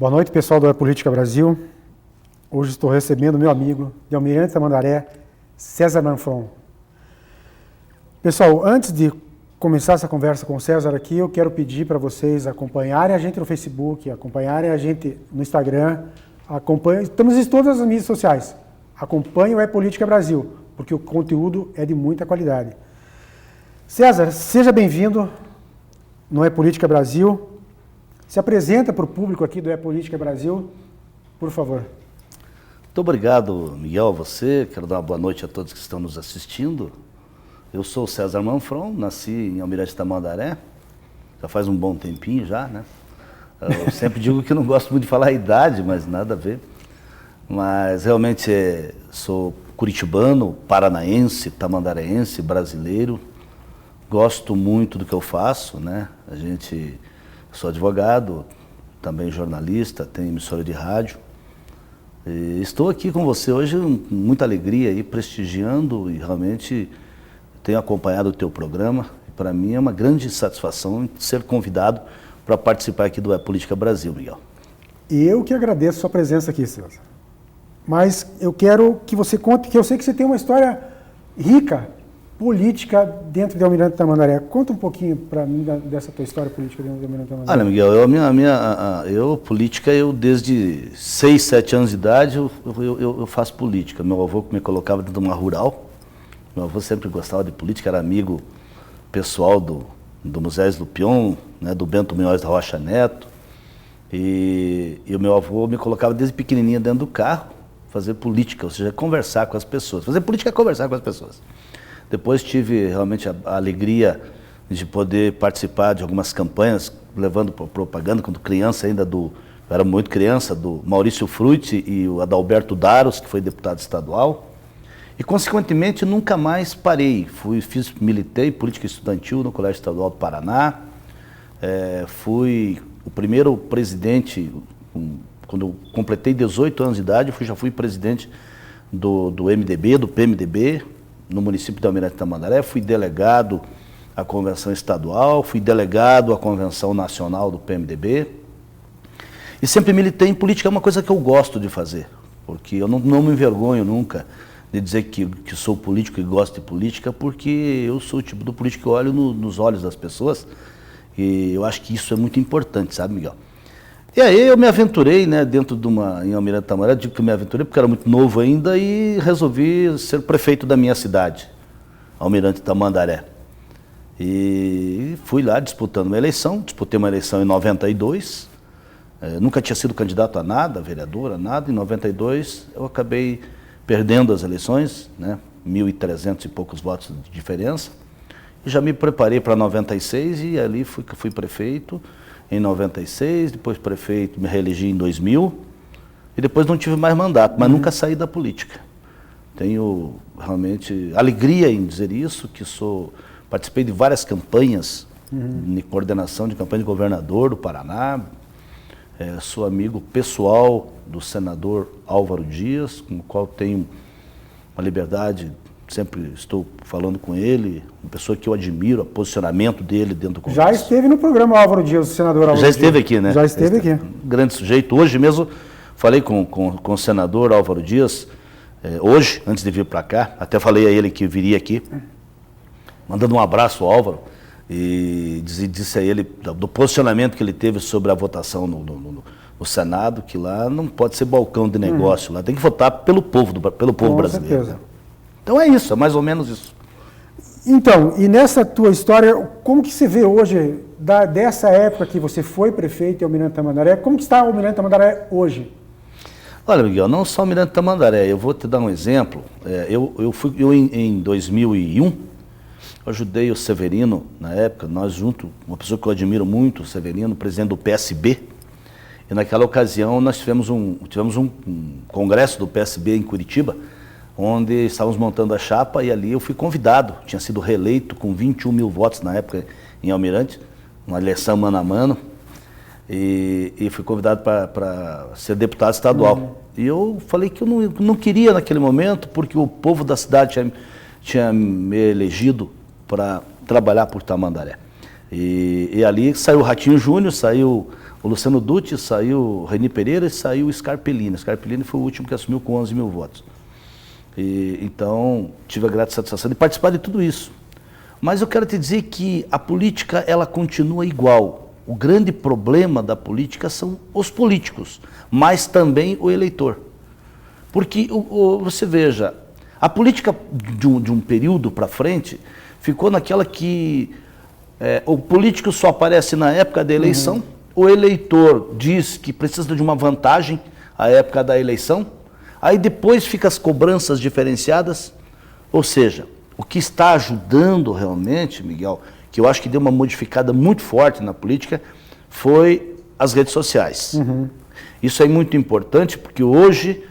Boa noite, pessoal do É Política Brasil. Hoje estou recebendo meu amigo de Almirante Tamandaré, César Manfron. Pessoal, antes de começar essa conversa com o César aqui, eu quero pedir para vocês acompanharem a gente no Facebook, acompanharem a gente no Instagram, estamos em todas as mídias sociais. Acompanhem o É Política Brasil, porque o conteúdo é de muita qualidade. César, seja bem-vindo no É Política Brasil. Se apresenta para o público aqui do É Política Brasil, por favor. Muito obrigado, Miguel, a você. Quero dar uma boa noite a todos que estão nos assistindo. Eu sou o César Manfron, nasci em Almirante Tamandaré, já faz um bom tempinho já, né? Eu sempre digo que não gosto muito de falar a idade, mas nada a ver. Mas realmente sou curitibano, paranaense, tamandareense, brasileiro. Gosto muito do que eu faço, né? Sou advogado, também jornalista, tenho emissora de rádio. E estou aqui com você hoje com muita alegria, aí, prestigiando e realmente tenho acompanhado o teu programa. Para mim é uma grande satisfação ser convidado para participar aqui do É Política Brasil, Miguel. E eu que agradeço a sua presença aqui, César. Mas eu quero que você conte, que eu sei que você tem uma história rica, política, dentro de Almirante Tamandaré. Conta um pouquinho para mim dessa tua história política dentro de Almirante Tamandaré. Olha, Miguel, política, desde 6, 7 anos de idade, eu faço política. Meu avô me colocava dentro de uma rural. Meu avô sempre gostava de política, era amigo pessoal do Moisés Lupion, né, do Bento Munhoz da Rocha Neto. E o meu avô me colocava desde pequenininha dentro do carro, fazer política, ou seja, conversar com as pessoas. Fazer política é conversar com as pessoas. Depois tive realmente a alegria de poder participar de algumas campanhas, levando propaganda, quando criança ainda eu era muito criança, do Maurício Frutti e o Adalberto Daros, que foi deputado estadual. E, consequentemente, nunca mais parei. Militei política estudantil no Colégio Estadual do Paraná. Fui o primeiro presidente, quando eu completei 18 anos de idade, já fui presidente do MDB, do PMDB, no município de Almirante Tamandaré. Fui delegado à convenção estadual, fui delegado à convenção nacional do PMDB. E sempre militei em política, é uma coisa que eu gosto de fazer, porque eu não me envergonho nunca de dizer que sou político e gosto de política, porque eu sou o tipo do político que olho nos olhos das pessoas, e eu acho que isso é muito importante, sabe, Miguel? E aí eu me aventurei, né, em Almirante Tamandaré. Digo que eu me aventurei porque era muito novo ainda e resolvi ser prefeito da minha cidade, Almirante Tamandaré. E fui lá disputando uma eleição, disputei uma eleição em 92, nunca tinha sido candidato a nada, vereador, a nada. Em 92 eu acabei perdendo as eleições, né, 1.300 e poucos votos de diferença. E já me preparei para 96 e ali fui prefeito em 96, depois prefeito, me reelegi em 2000 e depois não tive mais mandato, mas nunca saí da política. Tenho realmente alegria em dizer isso, participei de várias campanhas, de coordenação de campanha de governador do Paraná, sou amigo pessoal do senador Álvaro Dias, com o qual tenho uma liberdade. Sempre estou falando com ele, uma pessoa que eu admiro, o posicionamento dele dentro do Congresso. Já esteve no programa Álvaro Dias, o senador Álvaro Dias. Já esteve aqui, né? Já esteve aqui. Um grande sujeito. Hoje mesmo falei com o senador Álvaro Dias, hoje, antes de vir para cá, até falei a ele que viria aqui, mandando um abraço ao Álvaro, e disse a ele do posicionamento que ele teve sobre a votação no Senado, que lá não pode ser balcão de negócio, lá tem que votar pelo povo brasileiro. Certeza. Né? Então é isso, é mais ou menos isso. Então, e nessa tua história, como que você vê hoje, dessa época que você foi prefeito em Almirante Tamandaré, como que está o Almirante Tamandaré hoje? Olha, Miguel, não só Almirante Tamandaré, eu vou te dar um exemplo. Em 2001, eu ajudei o Severino, na época, nós juntos, uma pessoa que eu admiro muito, o Severino, presidente do PSB, e naquela ocasião nós tivemos um congresso do PSB em Curitiba, onde estávamos montando a chapa, e ali eu fui convidado, tinha sido reeleito com 21 mil votos na época em Almirante, uma eleição mano a mano, e fui convidado para ser deputado estadual. E eu falei que eu não queria naquele momento, porque o povo da cidade tinha me elegido para trabalhar por Tamandaré. E ali saiu o Ratinho Júnior, saiu o Luciano Dutti, saiu o Reni Pereira e saiu o Scarpellini. O Scarpellini foi o último que assumiu com 11 mil votos. Então, tive a grata satisfação de participar de tudo isso. Mas eu quero te dizer que a política, ela continua igual. O grande problema da política são os políticos, mas também o eleitor. Porque, você veja, a política de um período para frente ficou naquela que o político só aparece na época da eleição, o eleitor diz que precisa de uma vantagem à época da eleição, aí depois fica as cobranças diferenciadas, ou seja, o que está ajudando realmente, Miguel, que eu acho que deu uma modificada muito forte na política, foi as redes sociais. Isso é muito importante porque hoje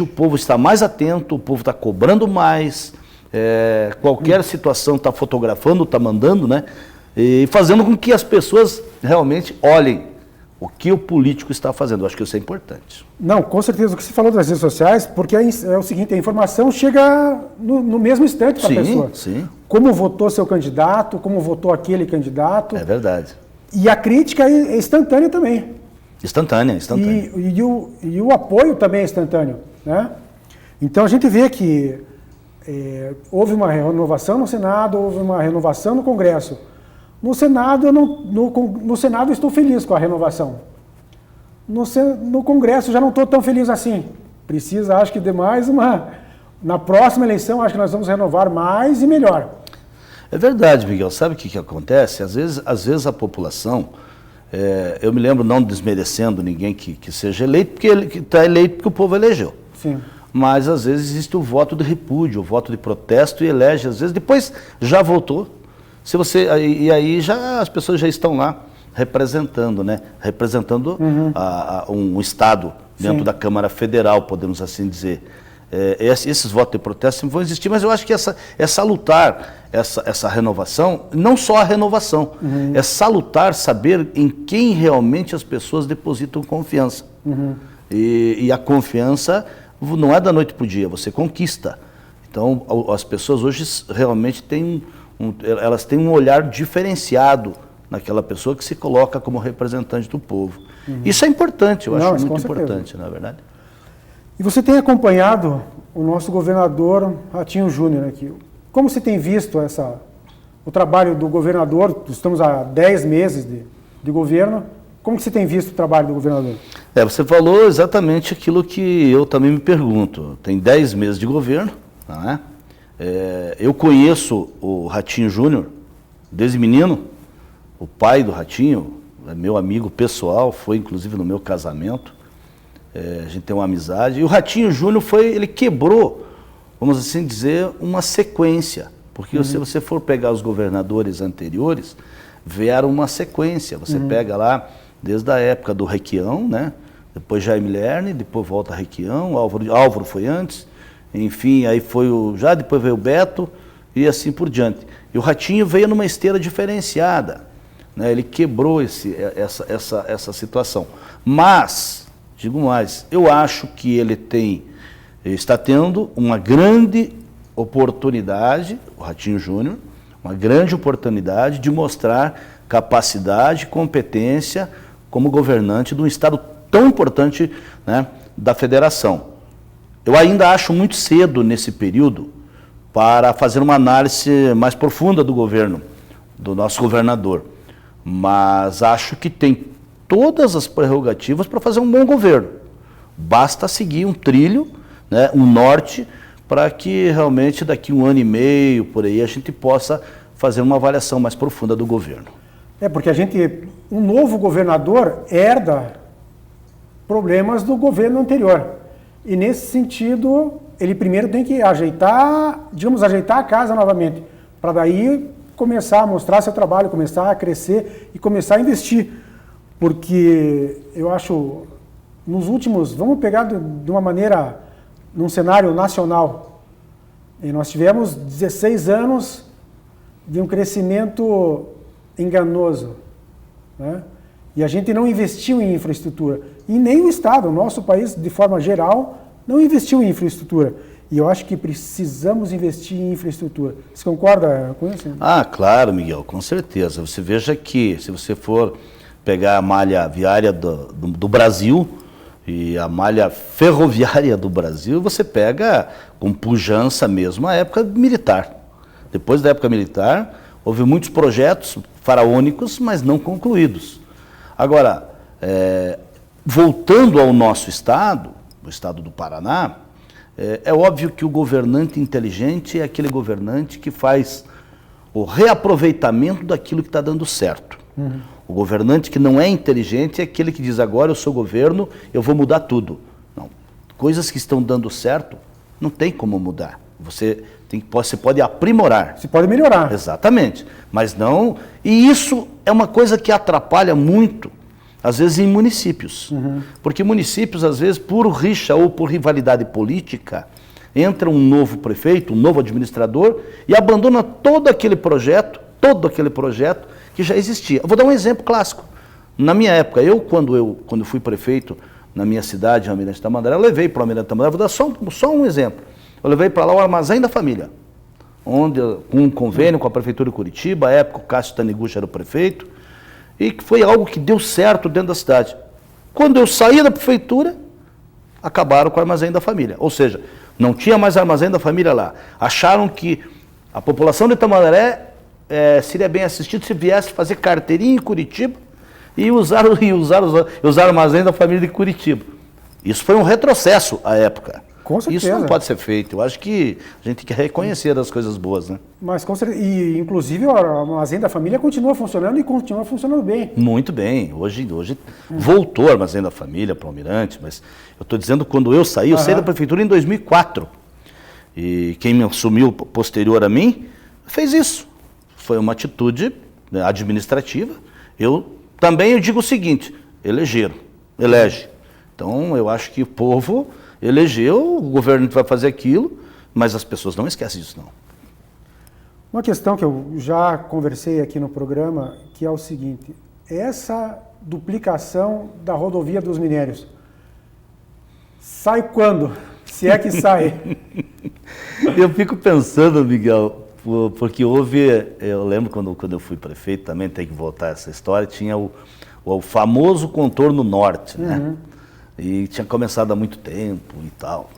o povo está mais atento, o povo está cobrando mais, qualquer situação está fotografando, está mandando, né? E fazendo com que as pessoas realmente olhem o que o político está fazendo. Eu acho que isso é importante. Não, com certeza. O que você falou das redes sociais, porque é o seguinte, a informação chega no mesmo instante para a pessoa. Sim. Como votou seu candidato, como votou aquele candidato. É verdade. E a crítica é instantânea também. Instantânea. E o apoio também é instantâneo, né? Então a gente vê que houve uma renovação no Senado, houve uma renovação no Congresso. No Senado, no Senado eu estou feliz com a renovação. No Congresso já não estou tão feliz assim. Precisa, acho que de mais na próxima eleição, acho que nós vamos renovar mais e melhor. É verdade, Miguel. Sabe o que acontece? Às vezes a população, eu me lembro, não desmerecendo ninguém que seja eleito, porque ele está eleito porque o povo elegeu. Sim. Mas às vezes existe o voto de repúdio, o voto de protesto e elege, às vezes, depois já votou. E aí as pessoas já estão lá representando, né? Representando um Estado dentro da Câmara Federal, podemos assim dizer. Esses votos de protesto vão existir, mas eu acho que é salutar essa renovação, não só a renovação, é salutar saber em quem realmente as pessoas depositam confiança. E a confiança não é da noite para o dia, você conquista. Então, as pessoas hoje realmente elas têm um olhar diferenciado naquela pessoa que se coloca como representante do povo. Isso é importante, eu acho muito importante, na verdade. E você tem acompanhado o nosso governador Ratinho Júnior aqui. Como você tem visto o trabalho do governador? Estamos há 10 meses de governo. Como que você tem visto o trabalho do governador? Você falou exatamente aquilo que eu também me pergunto. Tem 10 meses de governo, não é? Eu conheço o Ratinho Júnior desde menino. O pai do Ratinho é meu amigo pessoal, foi inclusive no meu casamento. A gente tem uma amizade. E o Ratinho Júnior ele quebrou, vamos assim dizer, uma sequência. Porque se você for pegar os governadores anteriores, vieram uma sequência. Você pega lá desde a época do Requião, né? Depois Jaime Lerner, depois volta Requião, Álvaro foi antes. Enfim, aí depois veio o Beto e assim por diante. E o Ratinho veio numa esteira diferenciada, né? Ele quebrou essa situação. Mas, digo mais, eu acho que ele está tendo uma grande oportunidade, o Ratinho Júnior, uma grande oportunidade de mostrar capacidade e competência como governante de um estado tão importante, né, da federação. Eu ainda acho muito cedo nesse período para fazer uma análise mais profunda do governo, do nosso governador. Mas acho que tem todas as prerrogativas para fazer um bom governo. Basta seguir um trilho, né, um norte, para que realmente daqui 1 ano e meio, por aí, a gente possa fazer uma avaliação mais profunda do governo. Porque um novo governador herda problemas do governo anterior. E nesse sentido, ele primeiro tem que ajeitar a casa novamente, para daí começar a mostrar seu trabalho, começar a crescer e começar a investir. Porque eu acho, nos últimos, vamos pegar de uma maneira, num cenário nacional, e nós tivemos 16 anos de um crescimento enganoso, né? E a gente não investiu em infraestrutura. E nem o Estado, o nosso país, de forma geral, não investiu em infraestrutura. E eu acho que precisamos investir em infraestrutura. Você concorda com isso? Ah, claro, Miguel, com certeza. Você veja que, se você for pegar a malha viária do Brasil e a malha ferroviária do Brasil, você pega com pujança mesmo a época militar. Depois da época militar, houve muitos projetos faraônicos, mas não concluídos. Agora, voltando ao nosso estado, o estado do Paraná, é óbvio que o governante inteligente é aquele governante que faz o reaproveitamento daquilo que está dando certo. Uhum. O governante que não é inteligente é aquele que diz, agora eu sou governo, eu vou mudar tudo. Não. Coisas que estão dando certo, não tem como mudar. Você pode aprimorar. Você pode melhorar. Exatamente. Mas não... E isso é uma coisa que atrapalha muito, às vezes, em municípios. Uhum. Porque municípios, às vezes, por rixa ou por rivalidade política, entra um novo prefeito, um novo administrador e abandona todo aquele projeto que já existia. Eu vou dar um exemplo clássico. Na minha época, quando fui prefeito na minha cidade, em Almirante Tamandaré, eu levei para o Almirante Tamandaré, vou dar só um exemplo. Eu levei para lá o Armazém da Família, onde, com um convênio com a Prefeitura de Curitiba, à época o Cássio Taniguchi era o prefeito, e que foi algo que deu certo dentro da cidade. Quando eu saí da prefeitura, acabaram com o Armazém da Família. Ou seja, não tinha mais Armazém da Família lá. Acharam que a população de Tamandaré seria bem assistida se viesse fazer carteirinha em Curitiba e usar o Armazém da Família de Curitiba. Isso foi um retrocesso à época. Com certeza. Isso não pode ser feito. Eu acho que a gente tem que reconhecer as coisas boas, né? Mas com certeza, e inclusive o Armazém da Família continua funcionando e continua funcionando bem. Muito bem. Hoje voltou o Armazém da Família para o Almirante, mas eu estou dizendo quando eu saí da prefeitura em 2004. E quem me assumiu posterior a mim fez isso. Foi uma atitude administrativa. Eu digo o seguinte, elege. Então eu acho que o povo elegeu, o governo vai fazer aquilo, mas as pessoas não esquecem disso, não. Uma questão que eu já conversei aqui no programa, que é o seguinte, essa duplicação da rodovia dos minérios, sai quando? Se é que sai. Eu fico pensando, Miguel, porque eu lembro quando eu fui prefeito, também tem que voltar essa história, tinha o famoso contorno norte, né? E tinha começado há muito tempo e tal.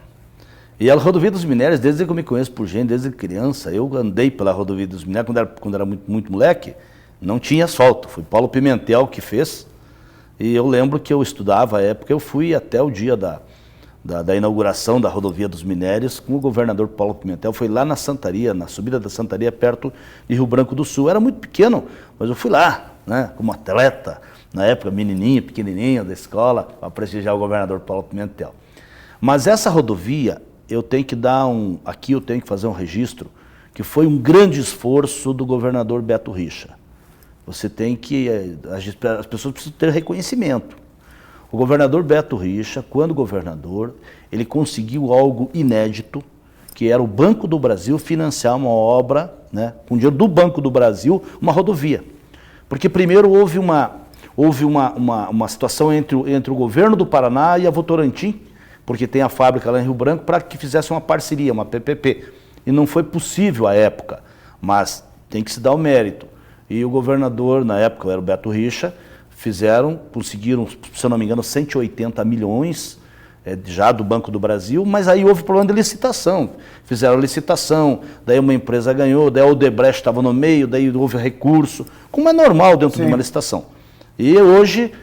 E a rodovia dos minérios, desde que eu me conheço por gente, desde criança, eu andei pela rodovia dos minérios, quando era muito moleque, não tinha asfalto. Foi Paulo Pimentel que fez. E eu lembro que eu estudava à época, eu fui até o dia da inauguração da rodovia dos minérios com o governador Paulo Pimentel. Foi lá na Santaria, na subida da Santaria, perto de Rio Branco do Sul. Eu era muito pequeno, mas eu fui lá, né, como atleta. Na época, pequenininho da escola, para prestigiar o governador Paulo Pimentel. Mas essa rodovia, eu tenho que fazer um registro, que foi um grande esforço do governador Beto Richa. As pessoas precisam ter reconhecimento. O governador Beto Richa, quando governador, ele conseguiu algo inédito, que era o Banco do Brasil financiar uma obra, né, com dinheiro do Banco do Brasil, uma rodovia. Porque primeiro houve uma situação entre o governo do Paraná e a Votorantim, porque tem a fábrica lá em Rio Branco, para que fizesse uma parceria, uma PPP. E não foi possível à época, mas tem que se dar o mérito. E o governador, na época, era o Beto Richa, conseguiram, se eu não me engano, 180 milhões já do Banco do Brasil, mas aí houve problema de licitação. Fizeram a licitação, daí uma empresa ganhou, daí a Odebrecht estava no meio, daí houve recurso, como é normal dentro de uma licitação. E hoje,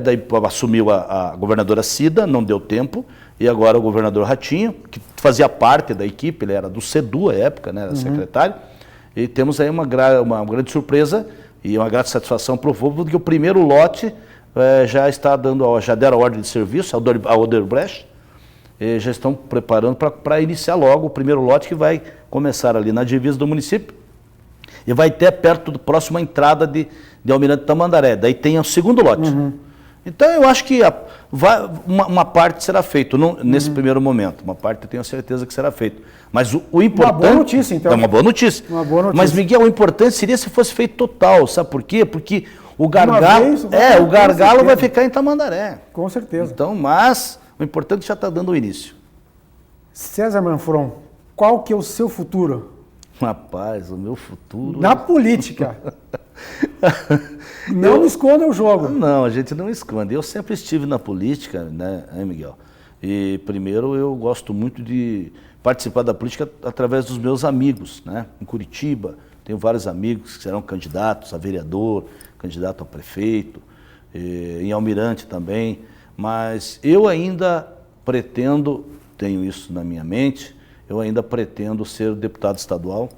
daí assumiu a governadora Cida, não deu tempo, e agora o governador Ratinho, que fazia parte da equipe, ele era do CEDU à época, né, era secretário, e temos aí uma grande surpresa e uma grande satisfação para o povo, porque o primeiro lote já deram a ordem de serviço, a Odebrecht, e já estão preparando para iniciar logo o primeiro lote, que vai começar ali na divisa do município, e vai ter perto da próxima entrada de Almirante Tamandaré. Daí tem o segundo lote. Então eu acho que uma parte será feita nesse primeiro momento. Uma parte eu tenho certeza que será feita. Mas o importante... Uma boa notícia, então. É uma boa notícia. Mas, Miguel, o importante seria se fosse feito total. Sabe por quê? Porque o gargalo, vai ficar em Tamandaré. Com certeza. Então, mas o importante já está dando o início. César Manfron, qual que é o seu futuro? Rapaz, o meu futuro... Na política. Não me esconda o jogo. Não, a gente não esconde. Eu sempre estive na política, né, Miguel? E primeiro eu gosto muito de participar da política através dos meus amigos, né? Em Curitiba, tenho vários amigos que serão candidatos a vereador, candidato a prefeito, em Almirante também, mas eu ainda pretendo, tenho isso na minha mente, eu ainda pretendo ser deputado estadual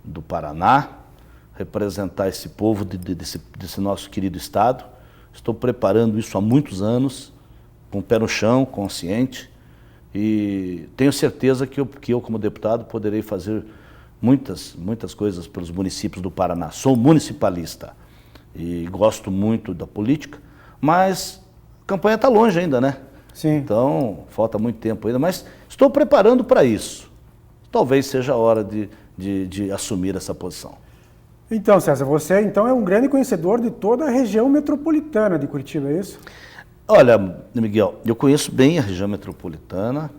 do Paraná, representar esse povo desse nosso querido estado. Estou preparando isso há muitos anos, com o pé no chão, consciente, e tenho certeza que eu como deputado, poderei fazer muitas coisas pelos municípios do Paraná. Sou municipalista e gosto muito da política, mas a campanha está longe ainda, né? Sim. Então, falta muito tempo ainda, mas estou preparando para isso. Talvez seja a hora de assumir essa posição. Então, César, você então é um grande conhecedor de toda a região metropolitana de Curitiba, é isso? Olha, Miguel, eu conheço bem a região metropolitana,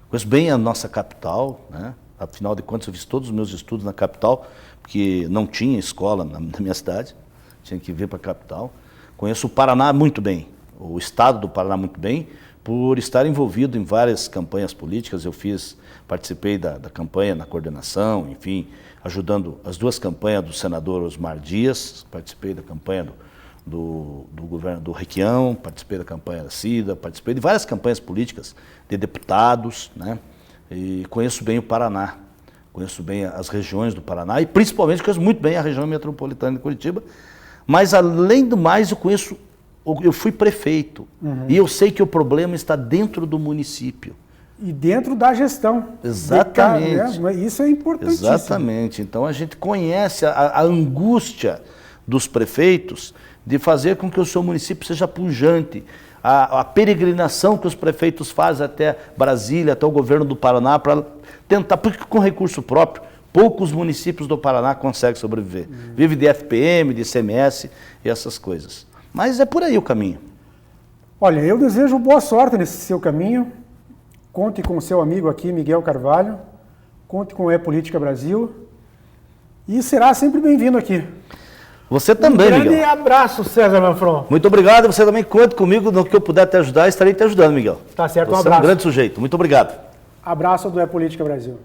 conheço bem a nossa capital, né? Afinal de contas, eu fiz todos os meus estudos na capital, porque não tinha escola na minha cidade, tinha que vir para a capital. Conheço o Paraná muito bem, o estado do Paraná muito bem, por estar envolvido em várias campanhas políticas. Participei da campanha na coordenação, enfim, ajudando as duas campanhas do senador Osmar Dias, participei da campanha do governo do Requião, participei da campanha da Cida, participei de várias campanhas políticas de deputados, né? E conheço bem o Paraná, conheço bem as regiões do Paraná e principalmente conheço muito bem a região metropolitana de Curitiba, mas além do mais eu fui prefeito, e eu sei que o problema está dentro do município. E dentro da gestão. Exatamente. Né? Isso é importantíssimo. Exatamente. Então a gente conhece a angústia dos prefeitos de fazer com que o seu município seja pujante. A peregrinação que os prefeitos fazem até Brasília, até o governo do Paraná, para tentar, porque com recurso próprio, poucos municípios do Paraná conseguem sobreviver. Vive de FPM, de ICMS e essas coisas. Mas é por aí o caminho. Olha, eu desejo boa sorte nesse seu caminho. Conte com o seu amigo aqui, Miguel Carvalho. Conte com o E-Política Brasil. E será sempre bem-vindo aqui. Você também, Miguel. Um grande abraço, César Manfron. Muito obrigado. Você também conte comigo no que eu puder te ajudar. Estarei te ajudando, Miguel. Tá certo, um abraço. Você é um grande sujeito. Muito obrigado. Abraço do E-Política Brasil.